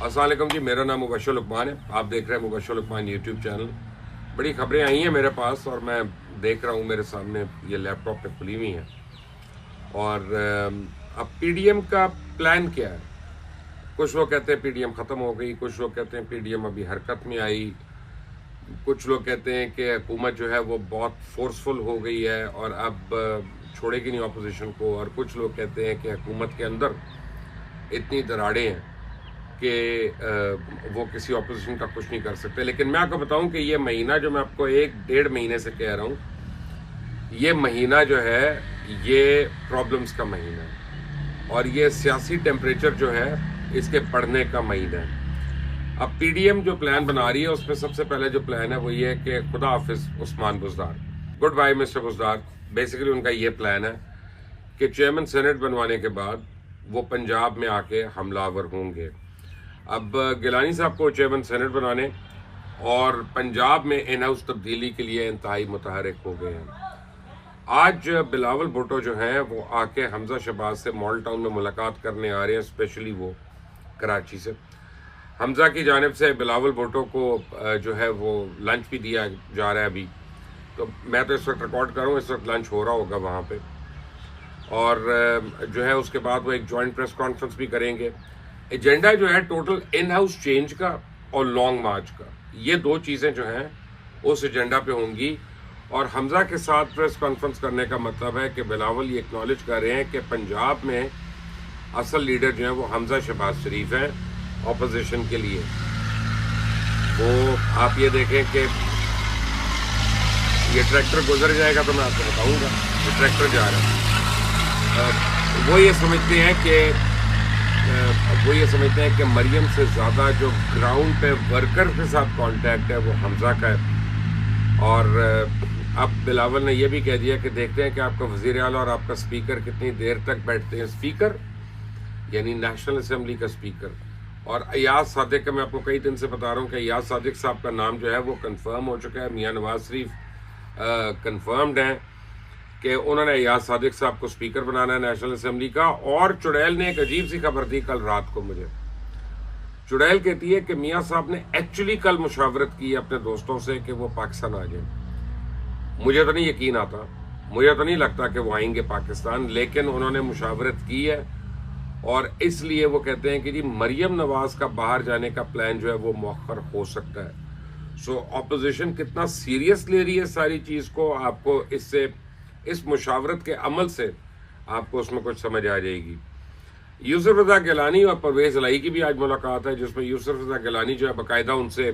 अस्सलाम वालेकुम जी, मेरा नाम मुबश्शिर लुकमान है। आप देख रहे हैं मुबश्शिर लुकमान यूट्यूब चैनल। बड़ी खबरें आई हैं मेरे पास और मैं देख रहा हूँ, मेरे सामने ये लैपटॉप पे खुली हुई हैं। और अब पीडीएम का प्लान क्या है? कुछ लोग कहते हैं पीडीएम ख़त्म हो गई, कुछ लोग कहते हैं पीडीएम अभी हरकत में आई, कुछ लोग कहते हैं कि हुकूमत जो है वो बहुत फोर्सफुल हो गई है और अब छोड़ेगी नहीं अपोजिशन को, और कुछ लोग कहते हैं कि हुकूमत के अंदर इतनी दरारें हैं कि वो किसी ऑपोजिशन का कुछ नहीं कर सकते। लेकिन मैं आपको बताऊं कि ये महीना जो मैं आपको 1-1.5 महीने से कह रहा हूं, ये महीना जो है ये प्रॉब्लम्स का महीना है और ये सियासी टेम्परेचर जो है इसके बढ़ने का महीना है। अब पीडीएम जो प्लान बना रही है उसमें सबसे पहले जो प्लान है वो ये है कि खुदा हाफिज Usman Buzdar, goodbye mister Buzdar. Basically उनका ये प्लान है कि चेयरमैन सेनेट बनवाने के बाद वो पंजाब में आके हमलावर होंगे। अब गिलानी साहब को चेयरमैन सेनेट बनाने और पंजाब में इन हाउस तब्दीली के लिए इंतहाई मुतहरिक हो गए हैं। आज बिलावल भुट्टो जो हैं वो आके हमजा शहबाज से मॉडल टाउन में मुलाकात करने आ रहे हैं, स्पेशली वो कराची से। हमजा की जानिब से बिलावल भुट्टो को जो है वो लंच भी दिया जा रहा है अभी। तो मैं तो इस वक्त रिकॉर्ड कर रहा हूँ, इस वक्त लंच हो रहा होगा वहाँ पे। और जो है उसके बाद वो एक जॉइंट प्रेस कॉन्फ्रेंस भी करेंगे। एजेंडा जो है टोटल इन हाउस चेंज का और लॉन्ग मार्च का, ये दो चीज़ें जो हैं उस एजेंडा पे होंगी। और हमजा के साथ प्रेस कॉन्फ्रेंस करने का मतलब है कि बिलावल ये एक्नॉलेज कर रहे हैं कि पंजाब में असल लीडर जो है वो हमजा शहबाज शरीफ हैं ऑपोजिशन के लिए। वो आप ये देखें कि ये ट्रैक्टर गुजर जाएगा तो मैं आपको बताऊंगा, ये ट्रैक्टर जा रहा है। वो ये समझते हैं कि मरियम से ज़्यादा जो ग्राउंड पे वर्कर के साथ कांटेक्ट है वो हमजा का है। और अब बिलावल ने यह भी कह दिया कि देखते हैं कि आपका वज़ीर आला और आपका स्पीकर कितनी देर तक बैठते हैं। स्पीकर यानी नेशनल असेंबली का स्पीकर। और अयाज सादिक का मैं आपको कई दिन से बता रहा हूँ कि अयाज सादिक साहब का नाम जो है वो कंफर्म हो चुका है। मियाँ नवाज शरीफ कंफर्म्ड हैं कि उन्होंने अयाज सादिक साहब को स्पीकर बनाना है नेशनल असेंबली का। और चुड़ैल ने एक अजीब सी खबर दी कल रात को मुझे। चुड़ैल कहती है कि मियाँ साहब ने एक्चुअली कल मुशावरत की अपने दोस्तों से कि वो पाकिस्तान आ जाए। मुझे तो नहीं यकीन आता, मुझे तो नहीं लगता कि वो आएंगे पाकिस्तान, लेकिन उन्होंने मुशावरत की है। और इसलिए वो कहते हैं कि जी मरियम नवाज का बाहर जाने का प्लान जो है वो मौखर हो सकता है। सो ऑपोजिशन कितना सीरियस ले रही है सारी चीज़ को, आपको इससे इस मुशावरत के अमल से आपको उसमें कुछ समझ आ जाएगी। यूसुफ रज़ा गिलानी और परवेज़ इलाही की भी आज मुलाकात है, जिसमें यूसुफ रज़ा गिलानी जो है बाकायदा उनसे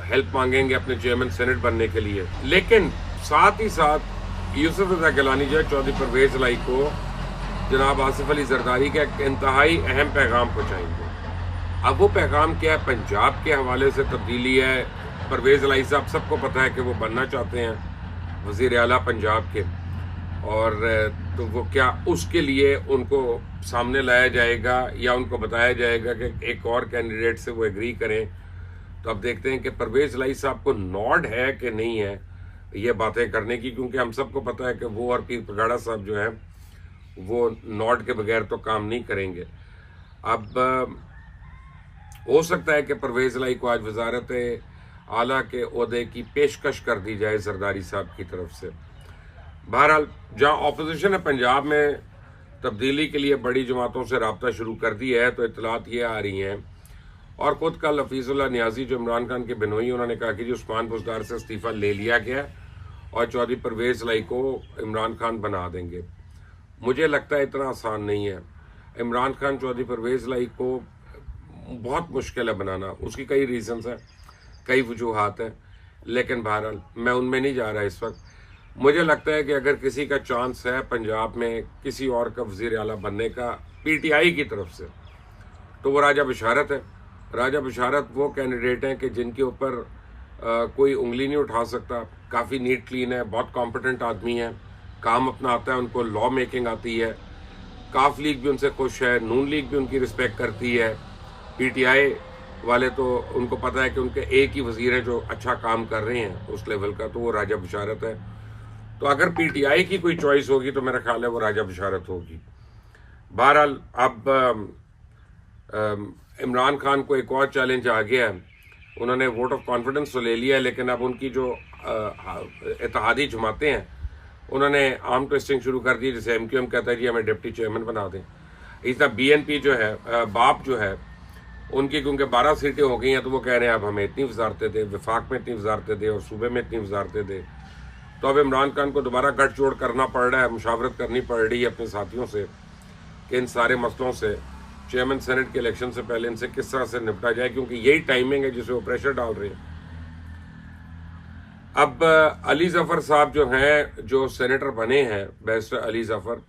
हेल्प मांगेंगे अपने चेयरमैन सेनेट बनने के लिए। लेकिन साथ ही साथ यूसुफ रज़ा गिलानी जो है चौधरी परवेज़ इलाही को जनाब आसिफ अली जरदारी का एक इंतहाई अहम पैगाम पहुँचाएंगे। अब वो पैगाम क्या है? पंजाब के हवाले से तब्दीली है। परवेज़ इलाही साहब सबको पता है कि वो बनना चाहते हैं वज़ीर आला पंजाब के, और तो वो क्या उसके लिए उनको सामने लाया जाएगा या उनको बताया जाएगा कि एक और कैंडिडेट से वो एग्री करें। तो अब देखते हैं कि परवेज़ इलाही साहब को नॉड है कि नहीं है ये बातें करने की, क्योंकि हम सबको पता है कि वो और पीर पगाड़ा साहब जो है वो नॉड के बगैर तो काम नहीं करेंगे। अब हो सकता है कि परवेज़ इलाही को आज वजारत आला के ओहदे की पेशकश कर दी जाए जरदारी साहब की तरफ से। बहरहाल जहाँ अपोजिशन है पंजाब में तब्दीली के लिए बड़ी जमातों से रब्ता शुरू कर दिया है, तो इतलात ये आ रही हैं। और खुद कल हफीजुल्लाह नियाजी जो इमरान खान के बिनोई, उन्होंने कहा कि जो उस्मान बुज़दार से इस्तीफ़ा ले लिया गया और चौधरी परवेज़ इलाही को इमरान खान बना देंगे। मुझे लगता है इतना आसान नहीं है। इमरान खान चौधरी परवेज़ इलाही को बहुत मुश्किल है बनाना। उसकी कई रीज़न्स हैं, कई वजूहात हैं, लेकिन बहरहाल मैं उनमें नहीं जा रहा इस वक्त। मुझे लगता है कि अगर किसी का चांस है पंजाब में किसी और का वज़ीर आला बनने का पीटीआई की तरफ से, तो वो राजा बशारत है। राजा बशारत वो कैंडिडेट हैं कि जिनके ऊपर कोई उंगली नहीं उठा सकता। काफ़ी नीट क्लीन है, बहुत कॉम्पिटेंट आदमी है, काम अपना आता है, उनको लॉ मेकिंग आती है। काफ लीग भी उनसे खुश है, नून लीग भी उनकी रिस्पेक्ट करती है। पीटीआई वाले तो उनको पता है कि उनके एक ही वज़ीर हैं जो अच्छा काम कर रहे हैं उस लेवल का, तो वो राजा बशारत है। तो अगर पीटीआई की कोई चॉइस होगी तो मेरा ख्याल है वो राजा बशारत होगी। बहरहाल अब इमरान खान को एक और चैलेंज आ गया है। उन्होंने वोट ऑफ कॉन्फिडेंस तो ले लिया है, लेकिन अब उनकी जो इत्तेहादी जमातें हैं उन्होंने आर्म ट्विस्टिंग शुरू कर दी। जैसे MQM कहता है जी हमें डिप्टी चेयरमैन बना दें। इस तरह BNP जो है, बाप जो है, उनकी क्योंकि 12 सीटें हो गई हैं तो वो कह रहे हैं अब हमें इतनी वजारतें दे, विफाक में इतनी वजारतें दे और सूबे में इतनी वजारतें दे। तो अब इमरान खान को दोबारा गठजोड़ करना पड़ रहा है, मुशावरत करनी पड़ रही है अपने साथियों से कि इन सारे मसलों से चेयरमैन सेनेट के इलेक्शन से पहले इनसे किस तरह से निपटा जाए, क्योंकि यही टाइमिंग है जिसे वो प्रेशर डाल रहे हैं। अब अली जफर साहब जो हैं, जो सेनेटर बने हैं, बैरिस्टर अली जफर,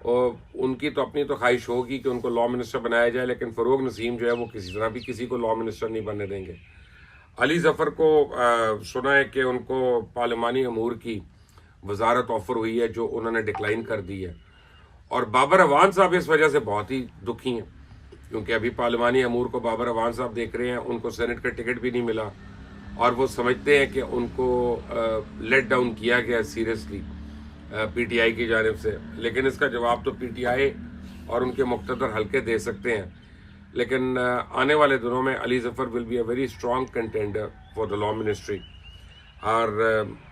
और उनकी तो अपनी तो ख्वाहिश होगी कि उनको लॉ मिनिस्टर बनाया जाए, लेकिन फ़रोग नसीम जो है वो किसी तरह भी किसी को लॉ मिनिस्टर नहीं बनने देंगे। अली जफर को सुना है कि उनको पार्लिमानी अमूर की वजारत ऑफर हुई है जो उन्होंने डिक्लाइन कर दी है। और बाबर अवान साहब इस वजह से बहुत ही दुखी हैं, क्योंकि अभी पार्लिमानी अमूर को बाबर अवान साहब देख रहे हैं, उनको सेनेट का टिकट भी नहीं मिला और वो समझते हैं कि उनको लेट डाउन किया गया सीरियसली PTI की जानिब से। लेकिन इसका जवाब तो PTI और उनके मुख्तदर हल्के दे सकते हैं। लेकिन आने वाले दिनों में Ali Zafar will be a very strong contender for the law ministry और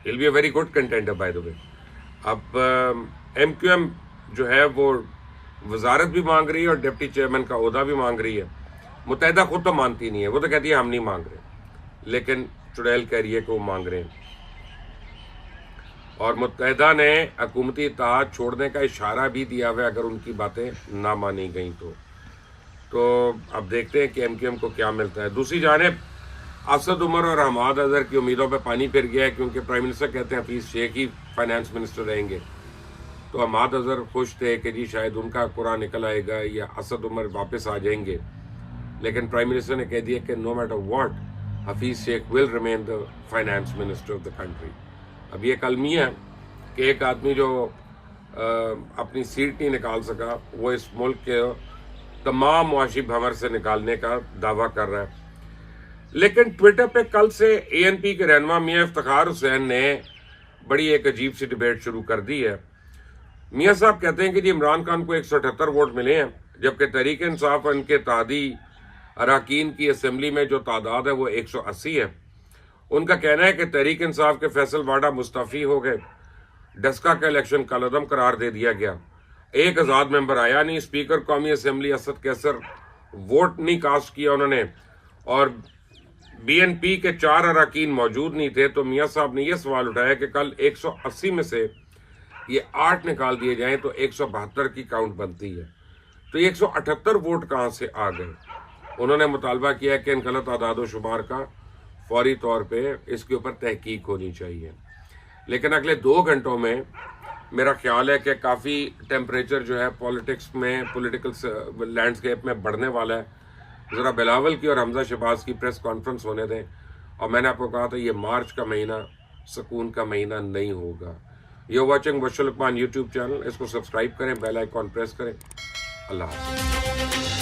will be a very good contender by the way. अब MQM जो है वो वजारत भी मांग रही है और डिप्टी चेयरमैन का ओहदा भी मांग रही है। मुत्तहिदा खुद तो मानती नहीं है, वो तो कहती है हम नहीं मांग रहे, लेकिन चुड़ैल कह रही है कि वो मांग रहे हैं। और मुत्तहिदा ने हुकूमती इत्तेहाद छोड़ने का इशारा भी दिया हुआ है अगर उनकी बातें ना मानी गई तो अब देखते हैं कि MQM को क्या मिलता है। दूसरी जानिब असद उमर और हमाद अजहर की उम्मीदों पे पानी फिर गया है, क्योंकि प्राइम मिनिस्टर कहते हैं हफीज़ शेख ही फाइनेंस मिनिस्टर रहेंगे। तो हमाद अजहर खुश थे कि जी शायद उनका कुरा निकल आएगा या असद उमर वापस आ जाएंगे, लेकिन प्राइम मिनिस्टर ने कह दिया कि no matter what, Hafeez Sheikh will remain the finance minister of the country. अब ये अलमिया है कि एक आदमी जो अपनी सीट नहीं निकाल सका, वो इस मुल्क के तमाम मुआशी भंवर से निकालने का दावा कर रहा है। लेकिन ट्विटर पे कल से ANP के रहनुमा मियाँ इफ्तिखार हुसैन ने बड़ी एक अजीब सी डिबेट शुरू कर दी है। मियाँ साहब कहते हैं कि जी इमरान खान को 178 वोट मिले हैं, जबकि तहरीक इंसाफ और इनके तादी अरकान की असम्बली में जो तादाद है वो 180 है। उनका कहना है कि तहरीक इंसाफ के फैसल वाडा मुस्तफ़ी हो गए, डस्का का इलेक्शन कलअदम करार दे दिया गया, एक आज़ाद मेंबर आया नहीं, स्पीकर कौमी असम्बली असद कैसर वोट नहीं कास्ट किया उन्होंने, और BNP के 4 अरकान मौजूद नहीं थे। तो मियाँ साहब ने यह सवाल उठाया कि कल 180 में से ये 8 निकाल दिए जाएं तो 172 की काउंट बनती है, तो 178 वोट कहाँ से आ गए। उन्होंने मुतालबा किया कि इन गलत आदाद व शुमार का फौरी तौर पे इसके ऊपर तहकीक होनी चाहिए। लेकिन अगले 2 घंटों में मेरा ख्याल है कि काफ़ी टेम्परेचर जो है पॉलिटिक्स में, पॉलिटिकल लैंडस्केप में बढ़ने वाला है। ज़रा बिलावल की और हमजा शहबाज की प्रेस कॉन्फ्रेंस होने दें। और मैंने आपको कहा था ये मार्च का महीना सुकून का महीना नहीं होगा। You watching Bashar Luqman YouTube channel, इसको सब्सक्राइब करें, बेल आइकॉन प्रेस करें। अल्लाह हाफ़िज़।